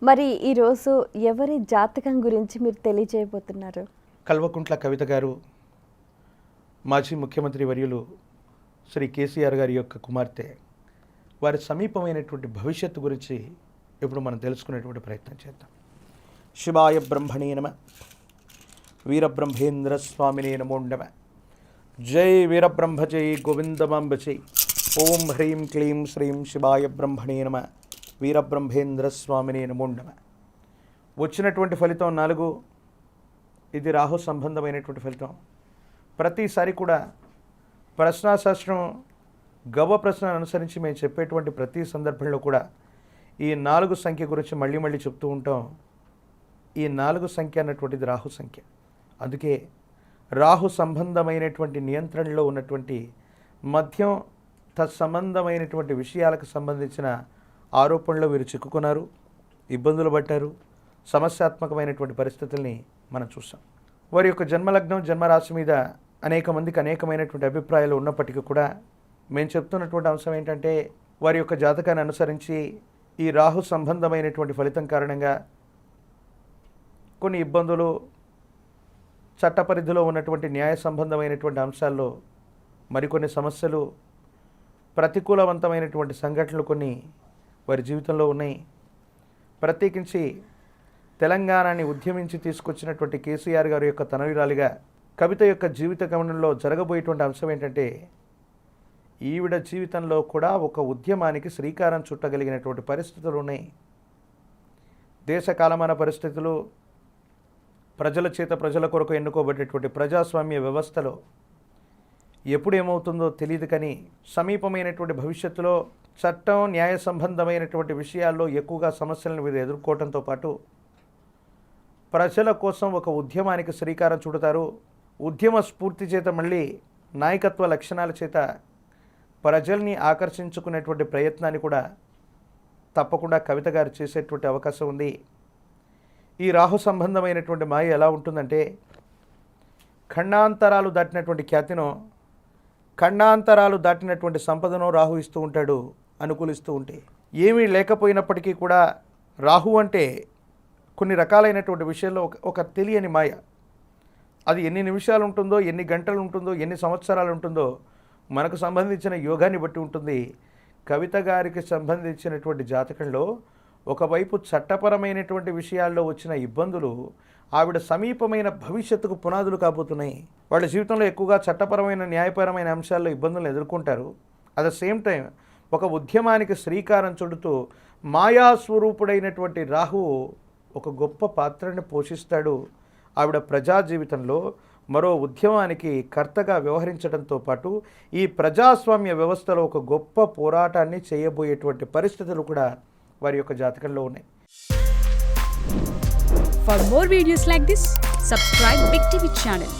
మరి ఈరోజు ఎవరి జాతకం గురించి మీరు తెలియజేయబోతున్నారు? కల్వకుంట్ల కవిత గారు, మాజీ ముఖ్యమంత్రి వర్యులు శ్రీ కేసీఆర్ గారి యొక్క కుమార్తె, వారి సమీపమైనటువంటి భవిష్యత్తు గురించి ఇప్పుడు మనం తెలుసుకునేటువంటి ప్రయత్నం చేద్దాం. శివాయ బ్రహ్మణే నమ, వీరబ్రహ్మేంద్ర స్వామినే నమో నమ. జై వీరబ్రహ్మ జై గోవిందమాంబ జై. ఓం హ్రీం క్లీం శ్రీం శివాయ బ్రహ్మణే నమ, వీరబ్రహ్మేంద్ర స్వామినే నమో నమ. వచ్చినటువంటి ఫలితం 4. ఇది రాహు సంబంధమైనటువంటి ఫలితం. ప్రతిసారి కూడా ప్రశ్నాశాస్త్రం గవ్వ ప్రశ్నను అనుసరించి మేము చెప్పేటువంటి ప్రతి సందర్భంలో కూడా ఈ 4 సంఖ్య గురించి మళ్ళీ చెప్తూ ఉంటాం. ఈ 4 సంఖ్య అన్నటువంటిది రాహు సంఖ్య. అందుకే రాహు సంబంధమైనటువంటి నియంత్రణలో ఉన్నటువంటి మద్యం తత్సంబంధమైనటువంటి విషయాలకు సంబంధించిన ఆరోపణలో వీరు చిక్కుకున్నారు, ఇబ్బందులు పడ్డారు, సమస్యాత్మకమైనటువంటి పరిస్థితుల్ని మనం చూసాం. వారి యొక్క జన్మలగ్నం, జన్మరాశి మీద అనేక మందికి అనేకమైనటువంటి అభిప్రాయాలు ఉన్నప్పటికీ కూడా మేము చెప్తున్నటువంటి అంశం ఏంటంటే, వారి యొక్క జాతకాన్ని అనుసరించి ఈ రాహు సంబంధమైనటువంటి ఫలితం కారణంగా కొన్ని ఇబ్బందులు, చట్ట పరిధిలో ఉన్నటువంటి న్యాయ సంబంధమైనటువంటి అంశాల్లో మరికొన్ని సమస్యలు, ప్రతికూలవంతమైనటువంటి సంఘటనలు కొన్ని వారి జీవితంలో ఉన్నాయి. ప్రత్యేకించి తెలంగాణని ఉద్యమించి తీసుకొచ్చినటువంటి కేసీఆర్ గారి యొక్క తనయురాలిగా కవిత యొక్క జీవిత గమనంలో జరగబోయేటువంటి అంశం ఏంటంటే, ఈవిడ జీవితంలో కూడా ఒక ఉద్యమానికి శ్రీకారం చుట్టగలిగినటువంటి పరిస్థితులు ఉన్నాయి. దేశ కాలమాన పరిస్థితులు, ప్రజల చేత ప్రజల కొరకు ఎన్నుకోబడేటువంటి ప్రజాస్వామ్య వ్యవస్థలో ఎప్పుడు ఏమవుతుందో తెలియదు, కానీ సమీపమైనటువంటి భవిష్యత్తులో చట్టం, న్యాయ సంబంధమైనటువంటి విషయాల్లో ఎక్కువగా సమస్యలను వీరు ఎదుర్కోవడంతో పాటు ప్రజల కోసం ఒక ఉద్యమానికి శ్రీకారం చుడతారు. ఉద్యమ స్ఫూర్తి చేత, మళ్ళీ నాయకత్వ లక్షణాల చేత ప్రజల్ని ఆకర్షించుకునేటువంటి ప్రయత్నాన్ని కూడా తప్పకుండా కవిత గారు చేసేటువంటి అవకాశం ఉంది. ఈ రాహు సంబంధమైనటువంటి మాయ ఎలా ఉంటుందంటే, ఖండాంతరాలు దాటినటువంటి ఖ్యాతినో, ఖండాంతరాలు దాటినటువంటి సంపదను రాహు ఇస్తూ ఉంటాడు, అనుకూలిస్తూ ఉంటే. ఏమీ లేకపోయినప్పటికీ కూడా రాహు అంటే కొన్ని రకాలైనటువంటి విషయాల్లో ఒక తెలియని మాయ. అది ఎన్ని నిమిషాలు ఉంటుందో, ఎన్ని గంటలు ఉంటుందో, ఎన్ని సంవత్సరాలు ఉంటుందో మనకు సంబంధించిన యోగాన్ని బట్టి ఉంటుంది. కవిత గారికి సంబంధించినటువంటి జాతకంలో ఒకవైపు చట్టపరమైనటువంటి విషయాల్లో వచ్చిన ఇబ్బందులు ఆవిడ సమీపమైన భవిష్యత్తుకు పునాదులు కాబోతున్నాయి. వాళ్ళ జీవితంలో ఎక్కువగా చట్టపరమైన, న్యాయపరమైన అంశాల్లో ఇబ్బందులను ఎదుర్కొంటారు. అట్ ద సేమ్ టైం ఒక ఉద్యమానికి శ్రీకారం చుడుతూ మాయాస్వరూపుడైనటువంటి రాహువు ఒక గొప్ప పాత్రని పోషిస్తాడు. ఆవిడ ప్రజా జీవితంలో మరో ఉద్యమానికి కర్తగా వ్యవహరించడంతో పాటు ఈ ప్రజాస్వామ్య వ్యవస్థలో ఒక గొప్ప పోరాటాన్ని చేయబోయేటువంటి పరిస్థితులు కూడా వారి యొక్క జాతకంలో ఉన్నాయి. For more videos like this, subscribe Big TV channel.